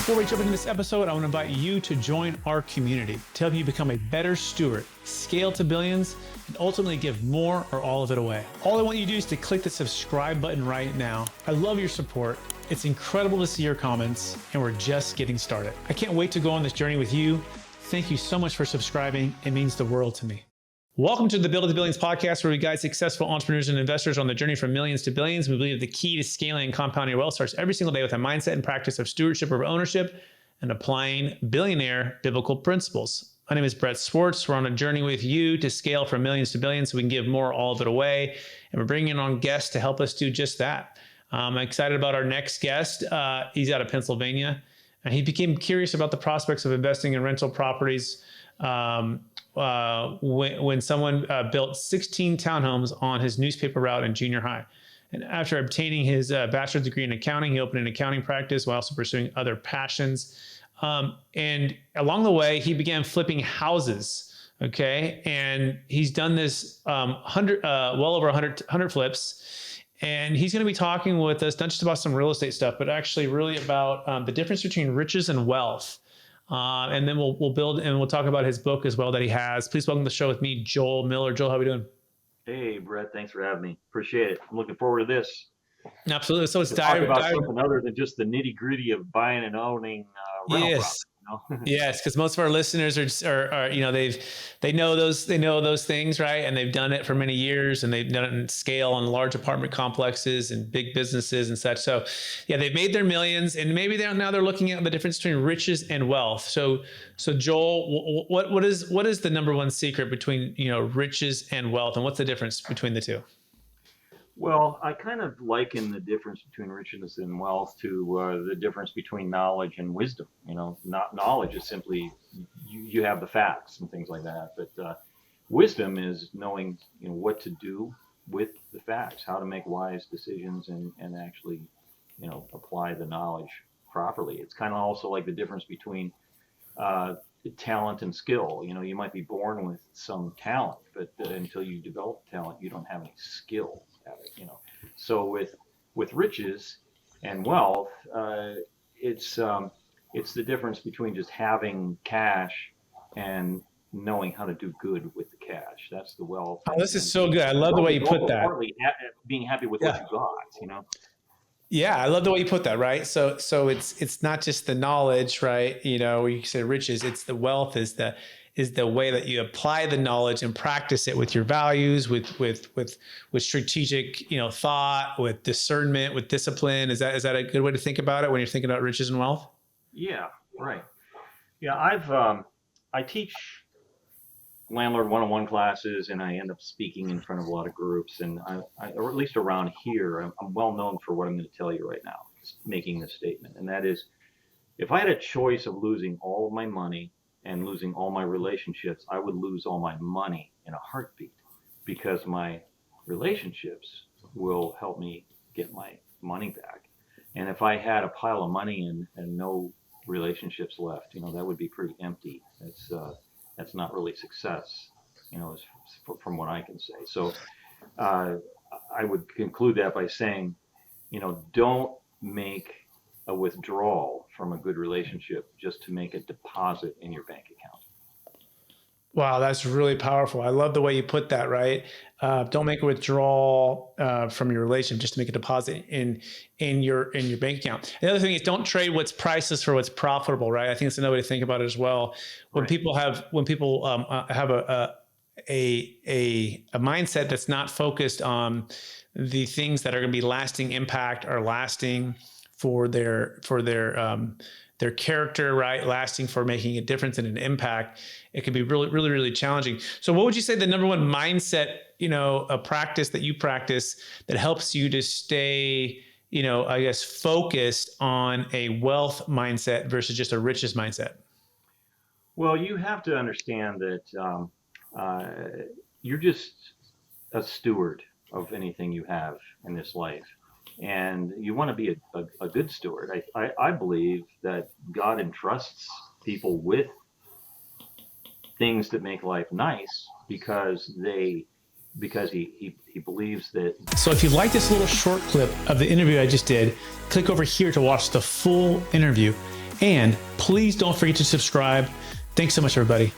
Before we jump into this episode, I want to invite you to join our community to help you become a better steward, scale to billions, and ultimately give more or all of it away. All I want you to do is to click the subscribe button right now. I love your support. It's incredible to see your comments, and we're just getting started. I can't wait to go on this journey with you. Thank you so much for subscribing. It means the world to me. Welcome to the Build to Billions podcast, where we guide successful entrepreneurs and investors on the journey from millions to billions. We believe the key to scaling and compounding your wealth starts every single day with a mindset and practice of stewardship over ownership and applying billionaire biblical principles. My name is Brett Swartz. We're on a journey with you to scale from millions to billions so we can give more, all of it away. And we're bringing on guests to help us do just that. I'm excited about our next guest. He's out of Pennsylvania, and he became curious about the prospects of investing in rental properties when someone built 16 townhomes on his newspaper route in junior high. And after obtaining his bachelor's degree in accounting, he opened an accounting practice while also pursuing other passions. And along the way, he began flipping houses. Okay. And he's done this well over 100 flips. And he's going to be talking with us, not just about some real estate stuff, but actually really about the difference between riches and wealth. And then we'll build and we'll talk about his book as well that he has. Please welcome to the show with me, Joel Miller. Joel, how are we doing? Hey, Brett. Thanks for having me. Appreciate it. I'm looking forward to this. Absolutely. So let's talk about something other than just the nitty gritty of buying and owning rental property. Yes, because most of our listeners are they know those things, right? And they've done it for many years, and they've done it in scale on large apartment complexes and big businesses and such. So, yeah, they've made their millions, and maybe now they're looking at the difference between riches and wealth. So Joel, what is the number one secret between riches and wealth, and what's the difference between the two? Well, I kind of liken the difference between riches and wealth to the difference between knowledge and wisdom. Not knowledge is simply you have the facts and things like that, but wisdom is knowing what to do with the facts, how to make wise decisions, and actually apply the knowledge properly. It's kind of also like the difference between talent and skill. You might be born with some talent, but until you develop talent, you don't have any skill at it. So with riches and wealth, it's the difference between just having cash and knowing how to do good with the cash. That's the wealth. Oh, this is so good. I love the way you put that. Being happy with what you got. Yeah, I love the way you put that, right? So it's not just the knowledge, right? You say riches, it's the wealth is the way that you apply the knowledge and practice it with your values, with strategic, thought, with discernment, with discipline. Is that a good way to think about it when you're thinking about riches and wealth? Yeah, right. Yeah, I teach landlord one-on-one classes, and I end up speaking in front of a lot of groups, and I or at least around here, I'm well known for what I'm going to tell you right now, making this statement, and that is, if I had a choice of losing all of my money and losing all my relationships, I would lose all my money in a heartbeat, because my relationships will help me get my money back. And if I had a pile of money and no relationships left, that would be pretty empty. That's not really success, from what I can say. So I would conclude that by saying, don't make a withdrawal from a good relationship just to make a deposit in your bank account. Wow, that's really powerful. I love the way you put that, right? Don't make a withdrawal from your relationship just to make a deposit in your bank account. The other thing is, don't trade what's priceless for what's profitable, right? I think it's another way to think about it as well. When people have a mindset that's not focused on the things that are going to be lasting impact or lasting for their character, right? Lasting for making a difference and an impact, it can be really, really, really challenging. So what would you say the number one mindset, a practice that you practice that helps you to stay, focused on a wealth mindset versus just a riches mindset? Well, you have to understand that you're just a steward of anything you have in this life. And you want to be a good steward. I believe that God entrusts people with things that make life nice because he believes that. So if you like this little short clip of the interview I just did, click over here to watch the full interview. And please don't forget to subscribe. Thanks so much, everybody.